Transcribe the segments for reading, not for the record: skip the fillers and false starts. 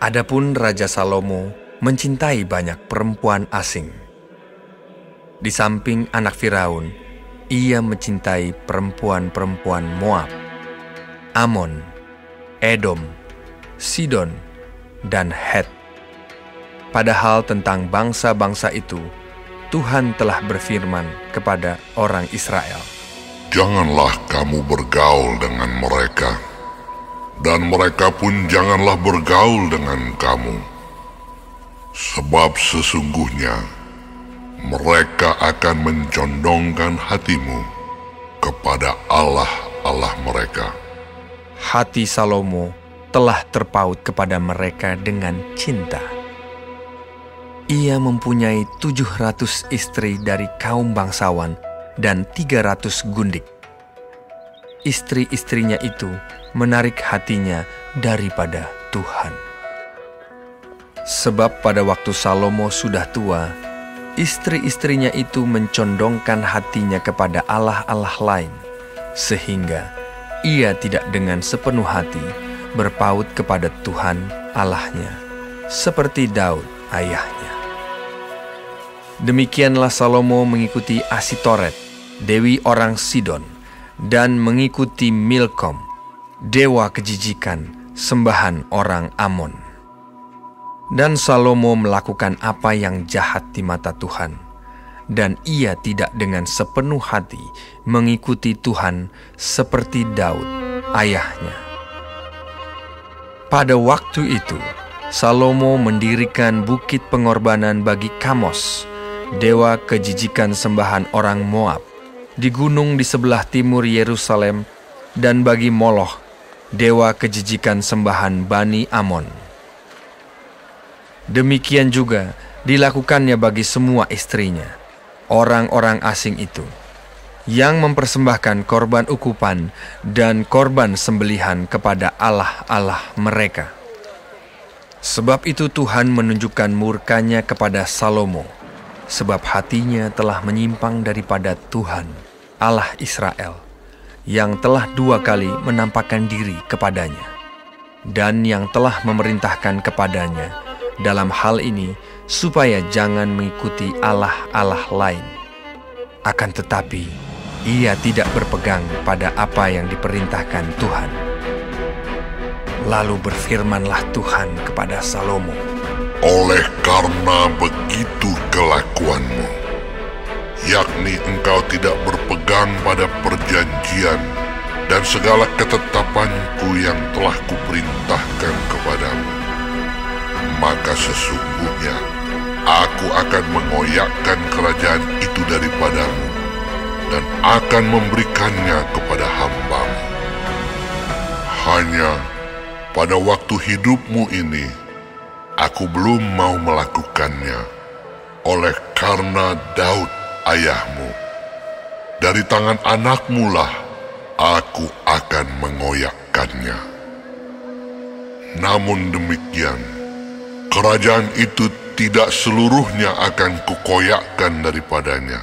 Adapun Raja Salomo mencintai banyak perempuan asing. Di samping anak Firaun, ia mencintai perempuan-perempuan Moab, Amon, Edom, Sidon, dan Het. Padahal tentang bangsa-bangsa itu, Tuhan telah berfirman kepada orang Israel, "Janganlah kamu bergaul dengan mereka, dan mereka pun janganlah bergaul dengan kamu. Sebab sesungguhnya mereka akan mencondongkan hatimu kepada Allah-Allah mereka." Hati Salomo telah terpaut kepada mereka dengan cinta. Ia mempunyai 700 istri dari kaum bangsawan dan 300 gundik. Istri-istrinya itu menarik hatinya daripada Tuhan. Sebab pada waktu Salomo sudah tua, istri-istrinya itu mencondongkan hatinya kepada Allah-Allah lain, sehingga ia tidak dengan sepenuh hati berpaut kepada Tuhan Allahnya, seperti Daud ayahnya. Demikianlah Salomo mengikuti Asitoret, dewi orang Sidon, dan mengikuti Milkom, dewa kejijikan, sembahan orang Amon. Dan Salomo melakukan apa yang jahat di mata Tuhan, dan ia tidak dengan sepenuh hati mengikuti Tuhan seperti Daud, ayahnya. Pada waktu itu, Salomo mendirikan bukit pengorbanan bagi Kamos, dewa kejijikan sembahan orang Moab, di gunung di sebelah timur Yerusalem, dan bagi Moloch, dewa kejijikan sembahan Bani Amon. Demikian juga dilakukannya bagi semua istrinya, orang-orang asing itu, yang mempersembahkan korban ukupan dan korban sembelihan kepada Allah-Allah mereka. Sebab itu Tuhan menunjukkan murkanya kepada Salomo, sebab hatinya telah menyimpang daripada Tuhan, Allah Israel, yang telah 2 kali menampakkan diri kepadanya, dan yang telah memerintahkan kepadanya dalam hal ini supaya jangan mengikuti Allah-Allah lain. Akan tetapi, ia tidak berpegang pada apa yang diperintahkan Tuhan. Lalu berfirmanlah Tuhan kepada Salomo, "Oleh karena begitu kelakuanmu, yakni engkau tidak berpegang pada perjanjian dan segala ketetapanku yang telah kuperintahkan kepadamu, maka sesungguhnya aku akan mengoyakkan kerajaan itu daripadamu dan akan memberikannya kepada hambamu. Hanya pada waktu hidupmu ini, aku belum mau melakukannya, oleh karena Daud ayahmu. Dari tangan anakmu lah aku akan mengoyakkannya. Namun demikian, kerajaan itu tidak seluruhnya akan kukoyakkan daripadanya.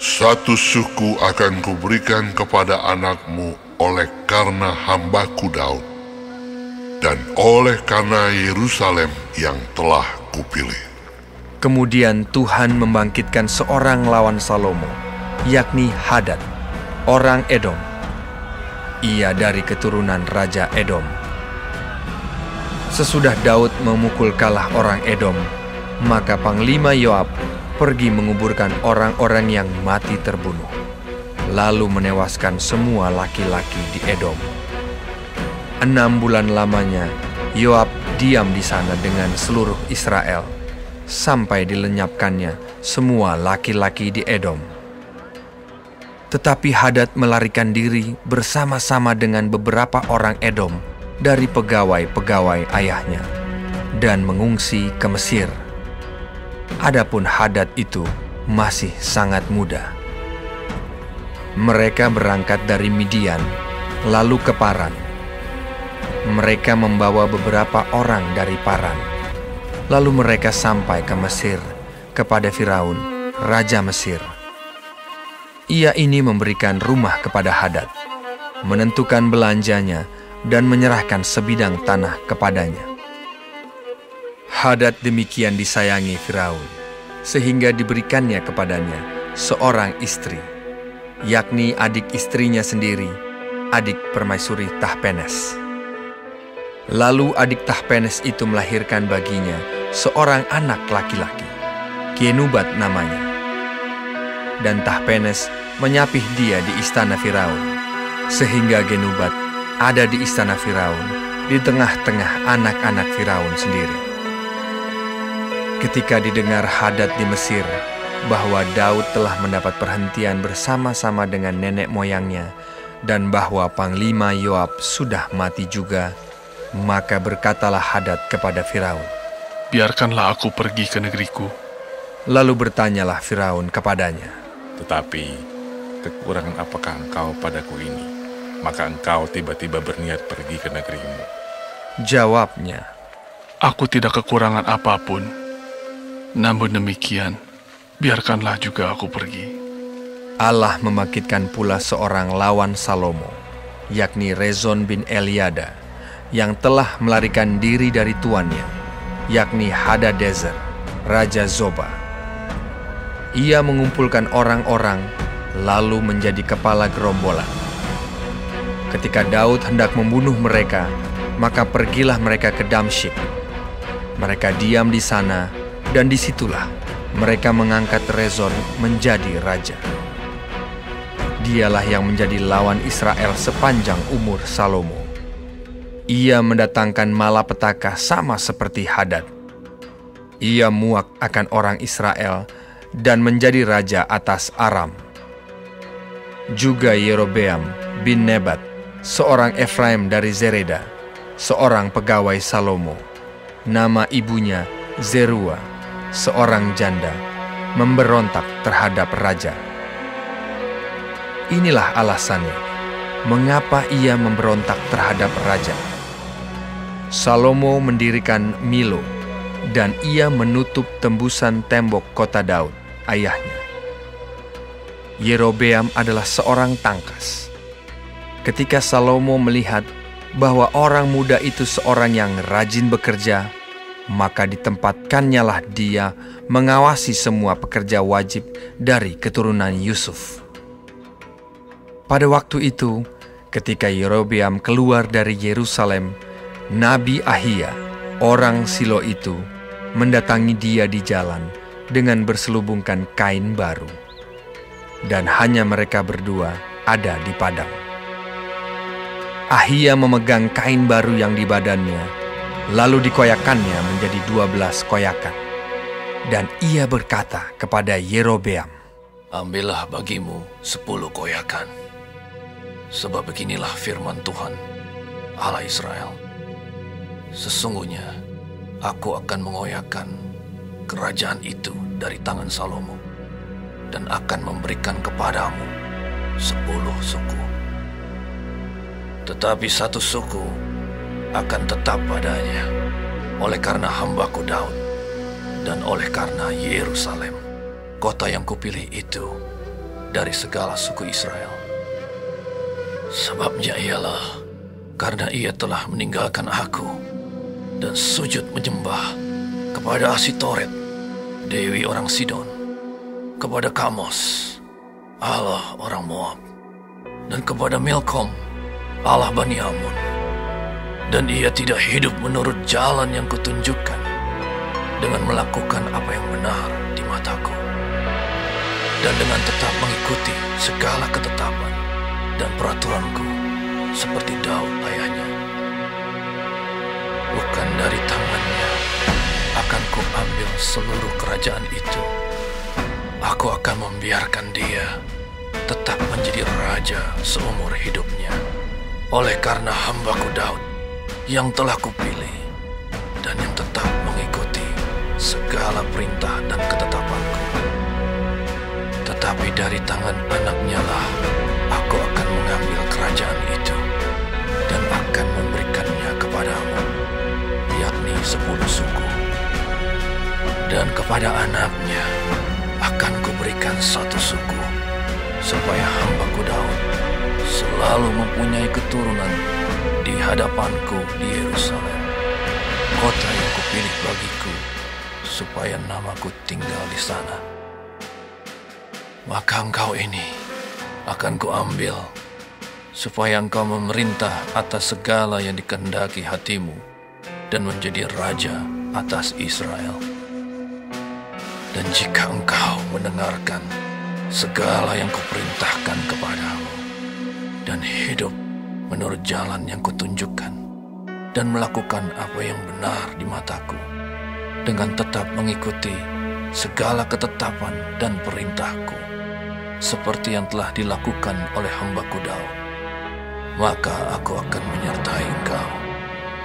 1 suku akan kuberikan kepada anakmu oleh karena hambaku Daud, dan oleh karena Yerusalem yang telah kupilih." Kemudian Tuhan membangkitkan seorang lawan Salomo, yakni Hadad, orang Edom. Ia dari keturunan Raja Edom. Sesudah Daud memukul kalah orang Edom, maka Panglima Yoab pergi menguburkan orang-orang yang mati terbunuh, lalu menewaskan semua laki-laki di Edom. 6 bulan lamanya Yoab diam di sana dengan seluruh Israel, sampai dilenyapkannya semua laki-laki di Edom. Tetapi Hadad melarikan diri bersama-sama dengan beberapa orang Edom dari pegawai-pegawai ayahnya, dan mengungsi ke Mesir. Adapun Hadad itu masih sangat muda. Mereka berangkat dari Midian, lalu ke Paran. Mereka membawa beberapa orang dari Paran. Lalu mereka sampai ke Mesir, kepada Firaun, Raja Mesir. Ia ini memberikan rumah kepada Hadad, menentukan belanjanya, dan menyerahkan sebidang tanah kepadanya. Hadad demikian disayangi Firaun, sehingga diberikannya kepadanya seorang istri, yakni adik istrinya sendiri, adik permaisuri Tahpenes. Lalu adik Tahpenes itu melahirkan baginya seorang anak laki-laki, Genubat namanya. Dan Tahpenes menyapih dia di istana Firaun, sehingga Genubat ada di istana Firaun di tengah-tengah anak-anak Firaun sendiri. Ketika didengar Hadad di Mesir bahwa Daud telah mendapat perhentian bersama-sama dengan nenek moyangnya dan bahwa Panglima Yoab sudah mati juga, maka berkatalah Hadad kepada Firaun, "Biarkanlah aku pergi ke negeriku." Lalu bertanyalah Firaun kepadanya, "Tetapi kekurangan apakah engkau padaku ini, maka engkau tiba-tiba berniat pergi ke negerimu?" Jawabnya, "Aku tidak kekurangan apapun. Namun demikian, biarkanlah juga aku pergi." Allah membangkitkan pula seorang lawan Salomo, yakni Rezon bin Eliada, yang telah melarikan diri dari tuannya, yakni Hadadezer, Raja Zoba. Ia mengumpulkan orang-orang, lalu menjadi kepala gerombolan. Ketika Daud hendak membunuh mereka, maka pergilah mereka ke Damsyik. Mereka diam di sana, dan disitulah mereka mengangkat Rezon menjadi raja. Dialah yang menjadi lawan Israel sepanjang umur Salomo. Ia mendatangkan malapetaka sama seperti Hadad. Ia muak akan orang Israel dan menjadi raja atas Aram. Juga Yerobeam bin Nebat, seorang Efraim dari Zereda, seorang pegawai Salomo, nama ibunya Zerua, seorang janda, memberontak terhadap raja. Inilah alasannya mengapa ia memberontak terhadap raja. Salomo mendirikan Milo, dan ia menutup tembusan tembok kota Daud, ayahnya. Yerobeam adalah seorang tangkas. Ketika Salomo melihat bahwa orang muda itu seorang yang rajin bekerja, maka ditempatkannya dia mengawasi semua pekerja wajib dari keturunan Yusuf. Pada waktu itu, ketika Yerobeam keluar dari Yerusalem, Nabi Ahia, orang Silo itu, mendatangi dia di jalan dengan berselubungkan kain baru. Dan hanya mereka berdua ada di padang. Ahia memegang kain baru yang di badannya, lalu dikoyakannya menjadi 12 koyakan. Dan ia berkata kepada Yerobeam, "Ambillah bagimu 10 koyakan. Sebab beginilah firman Tuhan, Allah Israel. Sesungguhnya aku akan mengoyakkan kerajaan itu dari tangan Salomo dan akan memberikan kepadamu 10 suku. Tetapi 1 suku akan tetap padanya, oleh karena hambaku Daud dan oleh karena Yerusalem, kota yang kupilih itu dari segala suku Israel. Sebabnya ialah karena ia telah meninggalkan aku dan sujud menyembah kepada Asitoret, dewi orang Sidon, kepada Kamos, Allah orang Moab, dan kepada Milkom, Allah Bani Amun. Dan ia tidak hidup menurut jalan yang kutunjukkan dengan melakukan apa yang benar di mataku, dan dengan tetap mengikuti segala ketetapan dan peraturanku seperti Daud ayahnya. Bukan dari tangannya akan kuambil seluruh kerajaan itu. Aku akan membiarkan dia tetap menjadi raja seumur hidupnya, oleh karena hambaku Daud yang telah kupilih dan yang tetap mengikuti segala perintah dan ketetapanku. Tetapi dari tangan anaknya lah aku akan mengambil kerajaan itu dan akan memberikannya kepadamu, yakni 10 suku. Dan kepada anaknya akan kuberikan 1 suku, supaya hambaku Daud selalu mempunyai keturunan di hadapanku di Yerusalem, kota yang kupilih bagiku supaya namaku tinggal di sana. Maka engkau ini akan kuambil, supaya engkau memerintah atas segala yang dikehendaki hatimu dan menjadi raja atas Israel. Dan jika engkau mendengarkan segala yang kuperintahkan kepadamu dan hidup menurut jalan yang kutunjukkan dan melakukan apa yang benar di mataku dengan tetap mengikuti segala ketetapan dan perintahku seperti yang telah dilakukan oleh hamba-Ku Daud, maka aku akan menyertai engkau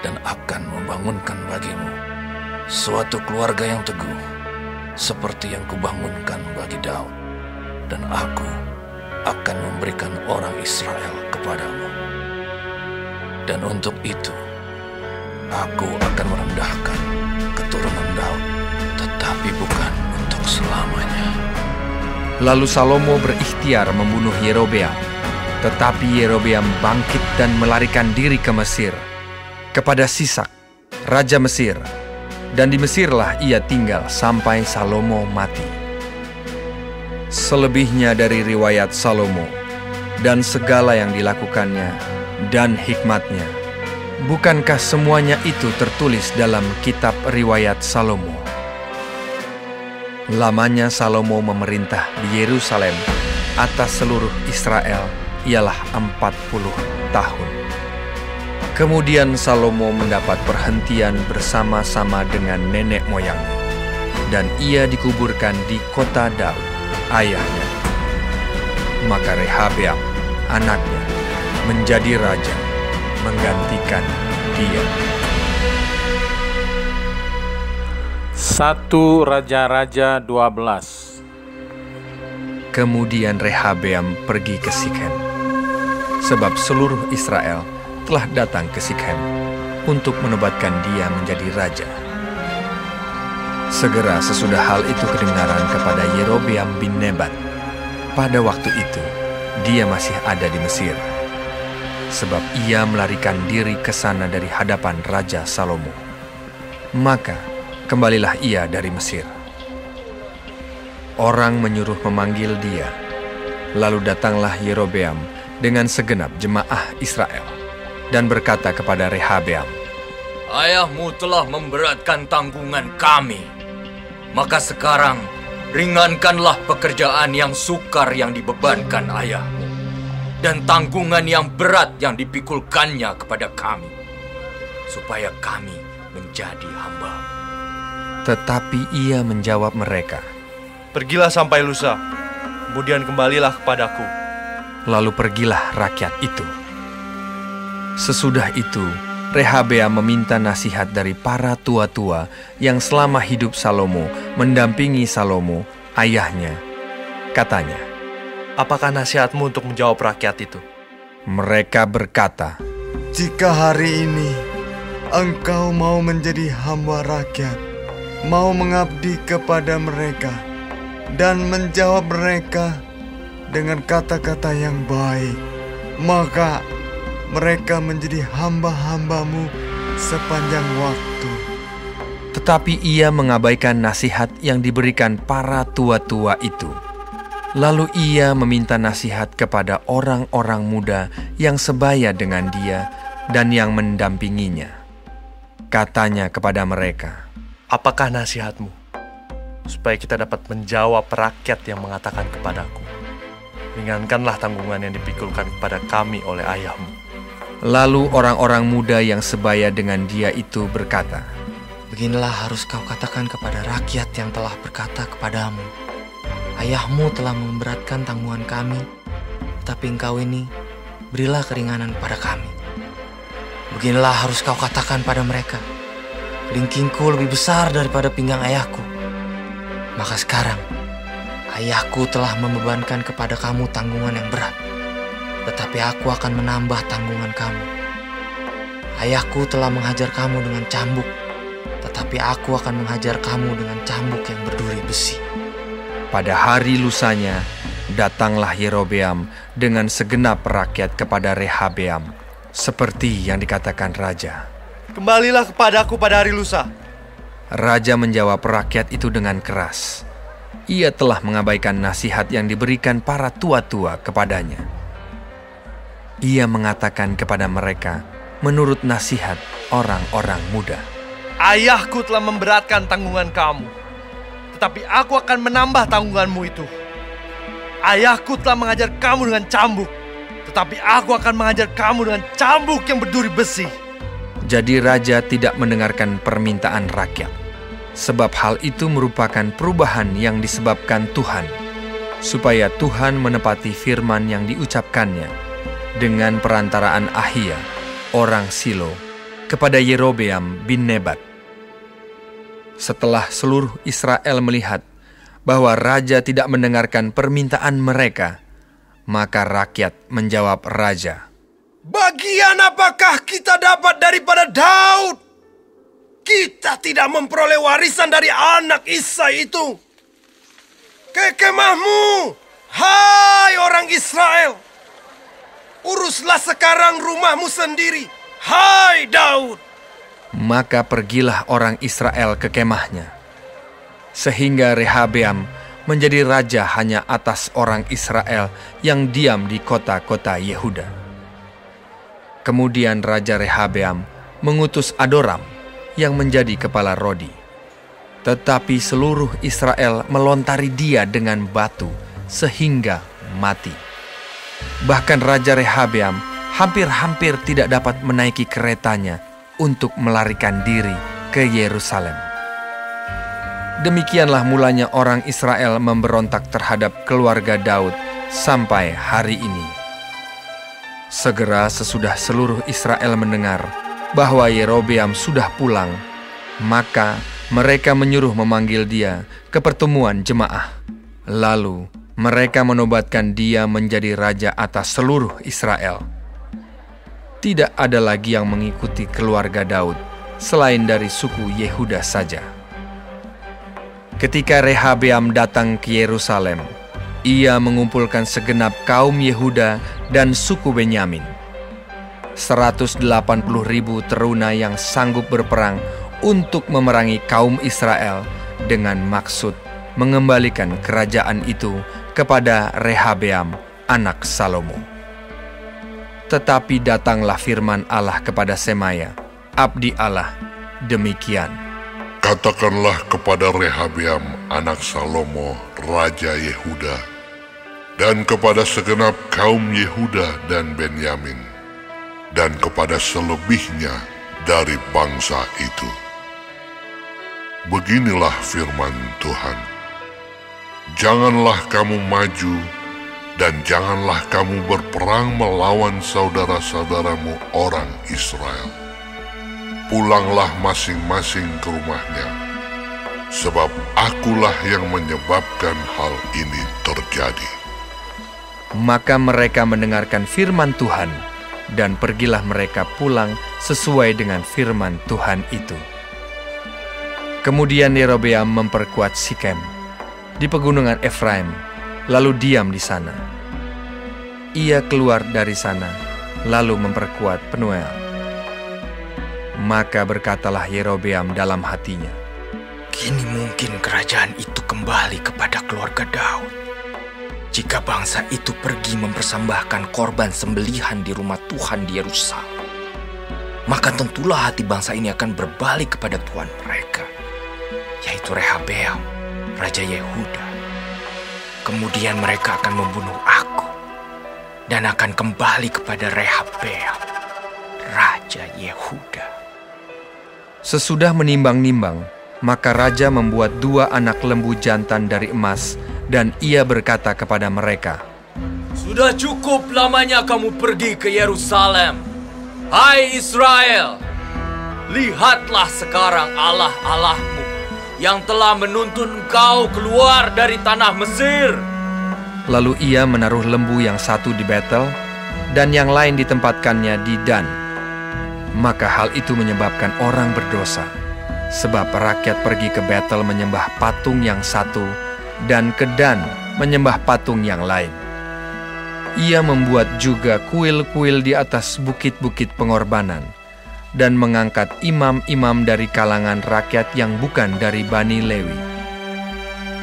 dan akan membangunkan bagimu suatu keluarga yang teguh seperti yang kubangunkan bagi Daud, dan aku akan memberikan orang Israel kepadamu. Dan untuk itu aku akan merendahkan keturunan Daud, tetapi bukan untuk selamanya. Lalu Salomo berikhtiar membunuh Yerobeam, tetapi Yerobeam bangkit dan melarikan diri ke Mesir, kepada Sisak, raja Mesir, dan di Mesirlah ia tinggal sampai Salomo mati. Selebihnya dari riwayat Salomo dan segala yang dilakukannya dan hikmatnya, bukankah semuanya itu tertulis dalam kitab riwayat Salomo? Lamanya Salomo memerintah di Yerusalem atas seluruh Israel ialah 40 tahun. Kemudian Salomo mendapat perhentian bersama-sama dengan nenek moyangnya, dan ia dikuburkan di kota Daud, ayahnya. Maka Rehabeam, anaknya, menjadi raja, menggantikan dia. 1 Raja-Raja 12. Kemudian Rehabeam pergi ke Sikhem, sebab seluruh Israel telah datang ke Sikhem untuk menobatkan dia menjadi raja. Segera sesudah hal itu kedengaran kepada Yerobeam bin Nebat. Pada waktu itu, dia masih ada di Mesir, sebab ia melarikan diri ke sana dari hadapan Raja Salomo. Maka kembalilah ia dari Mesir. Orang menyuruh memanggil dia. Lalu datanglah Yerobeam dengan segenap jemaah Israel dan berkata kepada Rehabeam, "Ayahmu telah memberatkan tanggungan kami. Maka sekarang ringankanlah pekerjaan yang sukar yang dibebankan ayahmu, dan tanggungan yang berat yang dipikulkannya kepada kami, supaya kami menjadi hamba." Tetapi ia menjawab mereka, "Pergilah sampai lusa, kemudian kembalilah kepadaku." Lalu pergilah rakyat itu. Sesudah itu, Rehabeam meminta nasihat dari para tua-tua yang selama hidup Salomo mendampingi Salomo, ayahnya. Katanya, "Apakah nasihatmu untuk menjawab rakyat itu?" Mereka berkata, "Jika hari ini engkau mau menjadi hamba rakyat, mau mengabdi kepada mereka, dan menjawab mereka dengan kata-kata yang baik, maka mereka menjadi hamba-hambamu sepanjang waktu." Tetapi ia mengabaikan nasihat yang diberikan para tua-tua itu. Lalu ia meminta nasihat kepada orang-orang muda yang sebaya dengan dia dan yang mendampinginya. Katanya kepada mereka, "Apakah nasihatmu? Supaya kita dapat menjawab rakyat yang mengatakan kepadaku, ringankanlah tanggungan yang dipikulkan kepada kami oleh ayahmu." Lalu orang-orang muda yang sebaya dengan dia itu berkata, "Beginilah harus kau katakan kepada rakyat yang telah berkata kepadamu, ayahmu telah memberatkan tanggungan kami, tetapi engkau ini berilah keringanan kepada kami. Beginilah harus kau katakan pada mereka, kelingkingku lebih besar daripada pinggang ayahku. Maka sekarang, ayahku telah membebankan kepada kamu tanggungan yang berat, tetapi aku akan menambah tanggungan kamu. Ayahku telah menghajar kamu dengan cambuk, tetapi aku akan menghajar kamu dengan cambuk yang berduri besi." Pada hari lusanya, datanglah Yerobeam dengan segenap rakyat kepada Rehabeam, seperti yang dikatakan raja. "Kembalilah kepadaku pada hari lusa. Raja menjawab rakyat itu dengan keras. Ia telah mengabaikan nasihat yang diberikan para tua-tua kepadanya. Ia mengatakan kepada mereka menurut nasihat orang-orang muda. Ayahku telah memberatkan tanggungan kamu, tetapi aku akan menambah tanggunganmu itu. Ayahku telah mengajar kamu dengan cambuk, tetapi aku akan mengajar kamu dengan cambuk yang berduri besi. Jadi raja tidak mendengarkan permintaan rakyat, sebab hal itu merupakan perubahan yang disebabkan Tuhan, supaya Tuhan menepati firman yang diucapkannya dengan perantaraan Ahia, orang Silo, kepada Yerobeam bin Nebat. Setelah seluruh Israel melihat bahwa raja tidak mendengarkan permintaan mereka, maka rakyat menjawab raja, "Bagian apakah kita dapat daripada Daud? Kita tidak memperoleh warisan dari anak Isai itu. Ke kemahmu, hai orang Israel. Uruslah sekarang rumahmu sendiri, hai Daud." Maka pergilah orang Israel ke kemahnya, sehingga Rehabeam menjadi raja hanya atas orang Israel yang diam di kota-kota Yehuda. Kemudian Raja Rehabeam mengutus Adoram yang menjadi kepala Rodi. Tetapi seluruh Israel melontari dia dengan batu sehingga mati. Bahkan Raja Rehabeam hampir-hampir tidak dapat menaiki keretanya untuk melarikan diri ke Yerusalem. Demikianlah mulanya orang Israel memberontak terhadap keluarga Daud sampai hari ini. Segera sesudah seluruh Israel mendengar bahwa Yerobeam sudah pulang, maka mereka menyuruh memanggil dia ke pertemuan jemaah. Lalu mereka menobatkan dia menjadi raja atas seluruh Israel. Tidak ada lagi yang mengikuti keluarga Daud selain dari suku Yehuda saja. Ketika Rehabeam datang ke Yerusalem, ia mengumpulkan segenap kaum Yehuda dan suku Benyamin. 180.000 teruna yang sanggup berperang untuk memerangi kaum Israel dengan maksud mengembalikan kerajaan itu kepada Rehabeam, anak Salomo. Tetapi datanglah firman Allah kepada Semaya, abdi Allah, demikian. Katakanlah kepada Rehabeam, anak Salomo, Raja Yehuda, dan kepada segenap kaum Yehuda dan Benyamin, dan kepada selebihnya dari bangsa itu. Beginilah firman Tuhan. Janganlah kamu maju, dan janganlah kamu berperang melawan saudara-saudaramu orang Israel. Pulanglah masing-masing ke rumahnya, sebab akulah yang menyebabkan hal ini terjadi. Maka mereka mendengarkan firman Tuhan, dan pergilah mereka pulang sesuai dengan firman Tuhan itu. Kemudian Yerobeam memperkuat Sikem di pegunungan Efraim, lalu diam di sana. Ia keluar dari sana, lalu memperkuat Penuel. Maka berkatalah Yerobeam dalam hatinya, "Kini mungkin kerajaan itu kembali kepada keluarga Daud. Jika bangsa itu pergi mempersembahkan korban sembelihan di rumah Tuhan di Yerusalem, maka tentulah hati bangsa ini akan berbalik kepada Tuhan mereka, yaitu Rehabeam, Raja Yehuda. Kemudian mereka akan membunuh aku dan akan kembali kepada Rehabeam, Raja Yehuda." Sesudah menimbang-nimbang, maka raja membuat 2 anak lembu jantan dari emas, dan ia berkata kepada mereka, "Sudah cukup lamanya kamu pergi ke Yerusalem. Hai Israel, lihatlah sekarang Allah-Allahmu yang telah menuntun engkau keluar dari tanah Mesir." Lalu ia menaruh lembu yang satu di Betel, dan yang lain ditempatkannya di Dan. Maka hal itu menyebabkan orang berdosa, sebab rakyat pergi ke Betel menyembah patung yang satu, dan ke Dan menyembah patung yang lain. Ia membuat juga kuil-kuil di atas bukit-bukit pengorbanan, dan mengangkat imam-imam dari kalangan rakyat yang bukan dari Bani Lewi.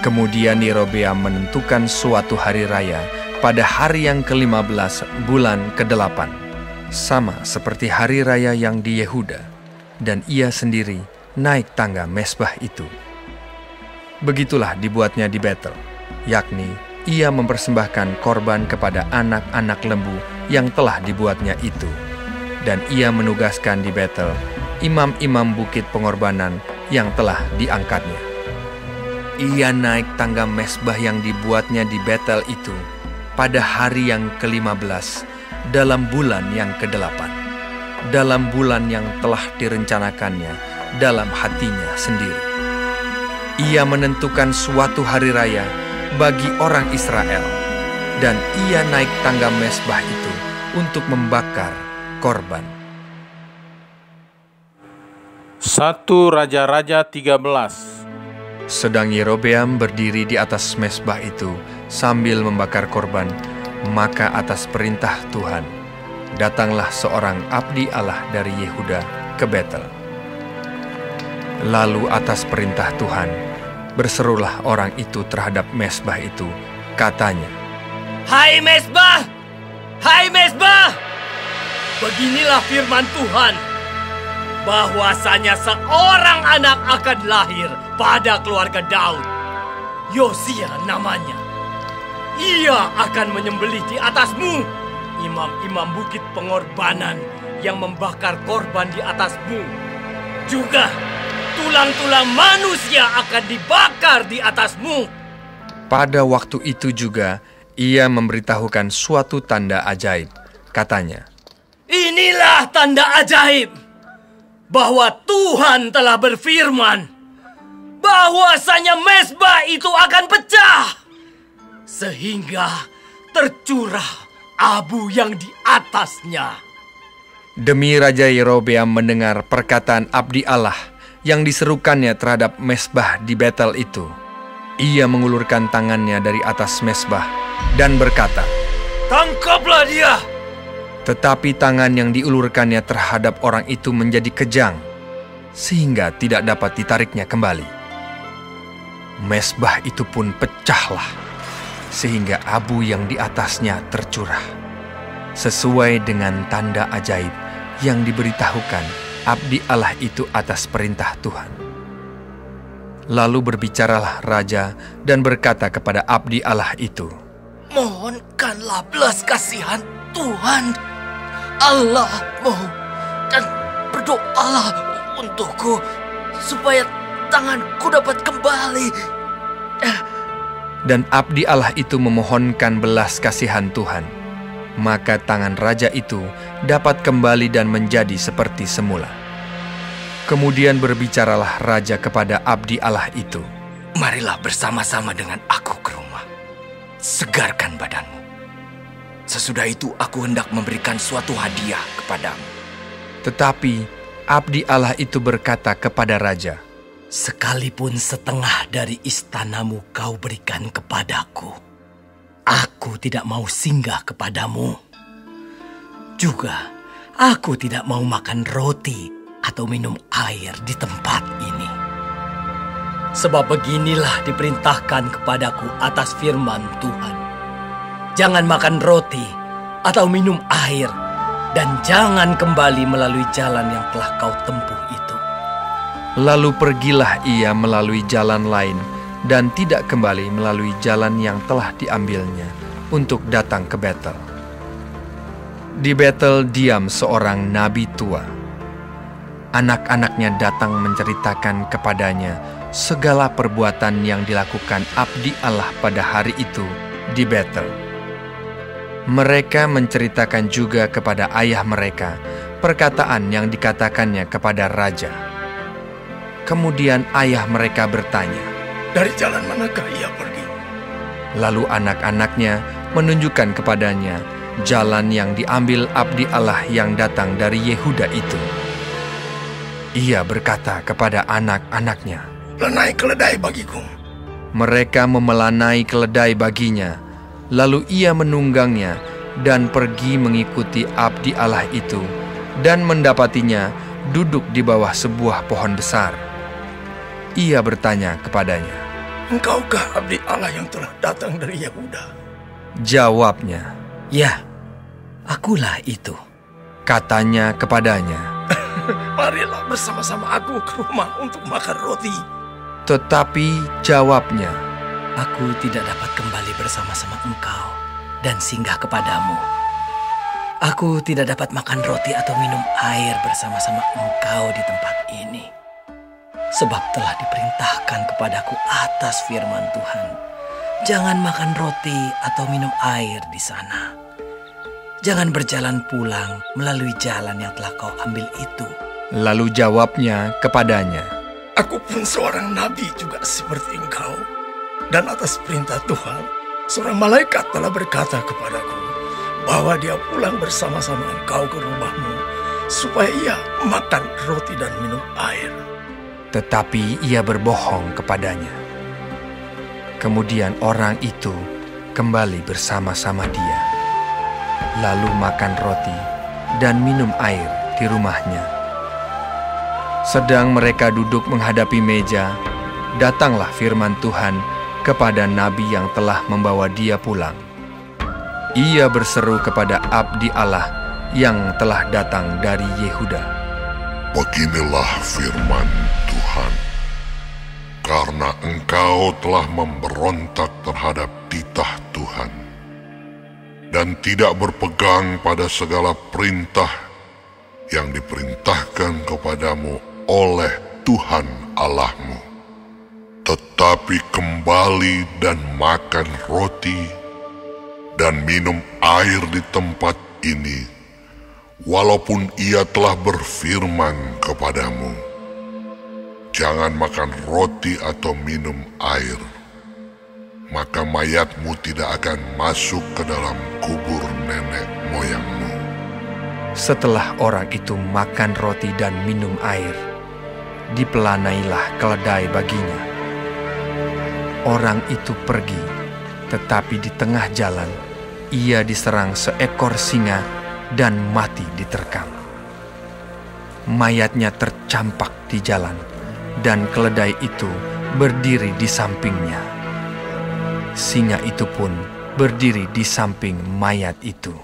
Kemudian Yerobeam menentukan suatu hari raya pada hari yang ke-15 bulan ke-8, sama seperti hari raya yang di Yehuda, dan ia sendiri naik tangga mezbah itu. Begitulah dibuatnya di Betel, yakni ia mempersembahkan korban kepada anak-anak lembu yang telah dibuatnya itu. Dan ia menugaskan di Betel imam-imam bukit pengorbanan yang telah diangkatnya. Ia naik tangga mezbah yang dibuatnya di Betel itu pada hari yang ke-15 dalam bulan yang ke-8, dalam bulan yang telah direncanakannya dalam hatinya sendiri. Ia menentukan suatu hari raya bagi orang Israel, dan ia naik tangga mezbah itu untuk membakar korban. 1 Raja-Raja 13. Sedang Yerobeam berdiri di atas mezbah itu sambil membakar korban, maka atas perintah Tuhan, datanglah seorang abdi Allah dari Yehuda ke Betel. Lalu atas perintah Tuhan, berserulah orang itu terhadap mezbah itu, katanya, "Hai mezbah! Hai mezbah! Beginilah firman Tuhan, bahwasanya seorang anak akan lahir pada keluarga Daud. Yosia namanya. Ia akan menyembelih di atasmu imam-imam bukit pengorbanan yang membakar korban di atasmu. Juga tulang-tulang manusia akan dibakar di atasmu." Pada waktu itu juga ia memberitahukan suatu tanda ajaib, katanya, "Inilah tanda ajaib, bahwa Tuhan telah berfirman, bahwasanya mezbah itu akan pecah, sehingga tercurah abu yang di atasnya." Demi Raja Yerobeam mendengar perkataan abdi Allah yang diserukannya terhadap mezbah di Betel itu, ia mengulurkan tangannya dari atas mezbah dan berkata, "Tangkaplah dia!" Tetapi tangan yang diulurkannya terhadap orang itu menjadi kejang, sehingga tidak dapat ditariknya kembali. Mezbah itu pun pecahlah, sehingga abu yang di atasnya tercurah, sesuai dengan tanda ajaib yang diberitahukan abdi Allah itu atas perintah Tuhan. Lalu berbicaralah raja dan berkata kepada abdi Allah itu, "Mohonkanlah belas kasihan Tuhan Allahmu, dan berdoalah untukku, supaya tanganku dapat kembali." Dan abdi Allah itu memohonkan belas kasihan Tuhan. Maka tangan raja itu dapat kembali dan menjadi seperti semula. Kemudian berbicaralah raja kepada abdi Allah itu, "Marilah bersama-sama dengan aku ke rumah. Segarkan badanmu. Sesudah itu aku hendak memberikan suatu hadiah kepadamu." Tetapi abdi Allah itu berkata kepada raja, "Sekalipun setengah dari istanamu kau berikan kepadaku, aku tidak mau singgah kepadamu. Juga aku tidak mau makan roti atau minum air di tempat ini. Sebab beginilah diperintahkan kepadaku atas firman Tuhan. Jangan makan roti atau minum air, dan jangan kembali melalui jalan yang telah kau tempuh itu." Lalu pergilah ia melalui jalan lain dan tidak kembali melalui jalan yang telah diambilnya untuk datang ke Betel. Di Betel diam seorang nabi tua. Anak-anaknya datang menceritakan kepadanya segala perbuatan yang dilakukan abdi Allah pada hari itu di Betel. Mereka menceritakan juga kepada ayah mereka perkataan yang dikatakannya kepada raja. Kemudian ayah mereka bertanya, "Dari jalan manakah ia pergi?" Lalu anak-anaknya menunjukkan kepadanya jalan yang diambil abdi Allah yang datang dari Yehuda itu. Ia berkata kepada anak-anaknya, "Lanai keledai bagiku." Mereka memelanai keledai baginya. Lalu ia menunggangnya dan pergi mengikuti abdi Allah itu, dan mendapatinya duduk di bawah sebuah pohon besar. Ia bertanya kepadanya, "Engkaukah abdi Allah yang telah datang dari Yehuda?" Jawabnya, "Ya, akulah itu." Katanya kepadanya, "Marilah bersama-sama aku ke rumah untuk makan roti." Tetapi jawabnya, "Aku tidak dapat kembali bersama-sama engkau dan singgah kepadamu. Aku tidak dapat makan roti atau minum air bersama-sama engkau di tempat ini. Sebab telah diperintahkan kepadaku atas firman Tuhan, jangan makan roti atau minum air di sana. Jangan berjalan pulang melalui jalan yang telah kau ambil itu." Lalu jawabnya kepadanya, "Aku pun seorang nabi juga seperti engkau. Dan atas perintah Tuhan, seorang malaikat telah berkata kepadaku bahwa dia pulang bersama-sama engkau ke rumahmu, supaya ia makan roti dan minum air." Tetapi ia berbohong kepadanya. Kemudian orang itu kembali bersama-sama dia, lalu makan roti dan minum air di rumahnya. Sedang mereka duduk menghadapi meja, datanglah firman Tuhan kepada nabi yang telah membawa dia pulang. Ia berseru kepada abdi Allah yang telah datang dari Yehuda, "Beginilah firman Tuhan, karena engkau telah memberontak terhadap titah Tuhan, dan tidak berpegang pada segala perintah yang diperintahkan kepadamu oleh Tuhan Allahmu, tetapi kembali dan makan roti dan minum air di tempat ini, walaupun ia telah berfirman kepadamu, jangan makan roti atau minum air, maka mayatmu tidak akan masuk ke dalam kubur nenek moyangmu." Setelah orang itu makan roti dan minum air, dipelanailah keledai baginya. Orang itu pergi, tetapi di tengah jalan ia diserang seekor singa dan mati diterkam. Mayatnya tercampak di jalan, dan keledai itu berdiri di sampingnya. Singa itu pun berdiri di samping mayat itu.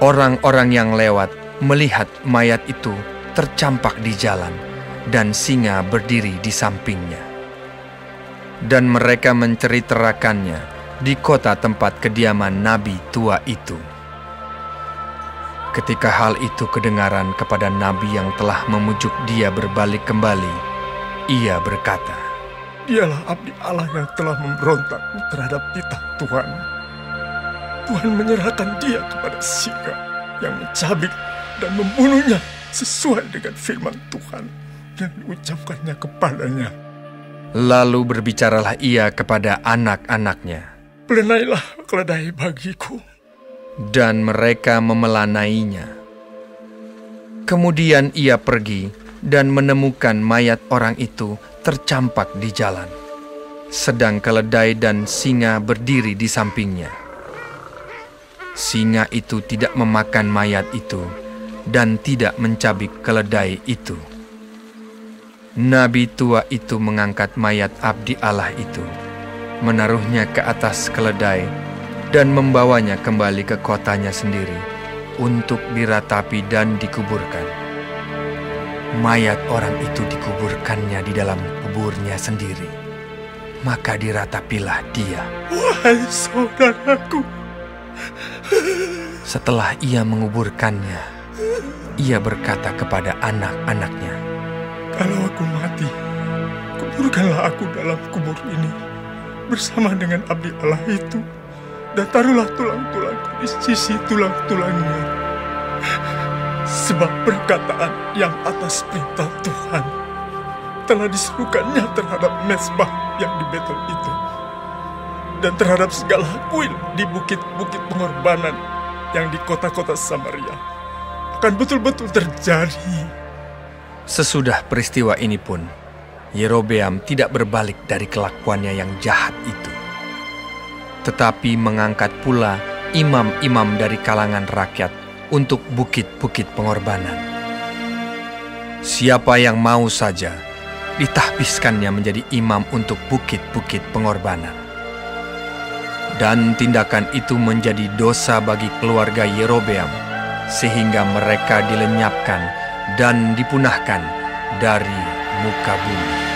Orang-orang yang lewat melihat mayat itu tercampak di jalan, dan singa berdiri di sampingnya. Dan mereka menceritakannya di kota tempat kediaman nabi tua itu. Ketika hal itu kedengaran kepada nabi yang telah memujuk dia berbalik kembali, ia berkata, "Dialah abdi Allah yang telah memberontak terhadap titah Tuhan. Tuhan menyerahkan dia kepada singa yang mencabik dan membunuhnya sesuai dengan firman Tuhan yang diucapkannya kepadanya." Lalu berbicaralah ia kepada anak-anaknya, "Pelenailah keledai bagiku." Dan mereka memelanainya. Kemudian ia pergi dan menemukan mayat orang itu tercampak di jalan, sedang keledai dan singa berdiri di sampingnya. Singa itu tidak memakan mayat itu dan tidak mencabik keledai itu. Nabi tua itu mengangkat mayat abdi Allah itu, menaruhnya ke atas keledai, dan membawanya kembali ke kotanya sendiri untuk diratapi dan dikuburkan. Mayat orang itu dikuburkannya di dalam kuburnya sendiri. Maka diratapilah dia. "Wahai saudaraku!" Setelah ia menguburkannya, ia berkata kepada anak-anaknya, "Kalau aku mati, kuburkanlah aku dalam kubur ini bersama dengan abdi Allah itu, dan taruhlah tulang-tulangku di sisi tulang-tulangnya. Sebab perkataan yang atas perintah Tuhan telah diserukannya terhadap mezbah yang di Betel itu, dan terhadap segala kuil di bukit-bukit pengorbanan yang di kota-kota Samaria akan betul-betul terjadi." Sesudah peristiwa ini pun, Yerobeam tidak berbalik dari kelakuannya yang jahat itu, tetapi mengangkat pula imam-imam dari kalangan rakyat untuk bukit-bukit pengorbanan. Siapa yang mau saja ditahbiskannya menjadi imam untuk bukit-bukit pengorbanan. Dan tindakan itu menjadi dosa bagi keluarga Yerobeam, sehingga mereka dilenyapkan dan dipunahkan dari muka bumi.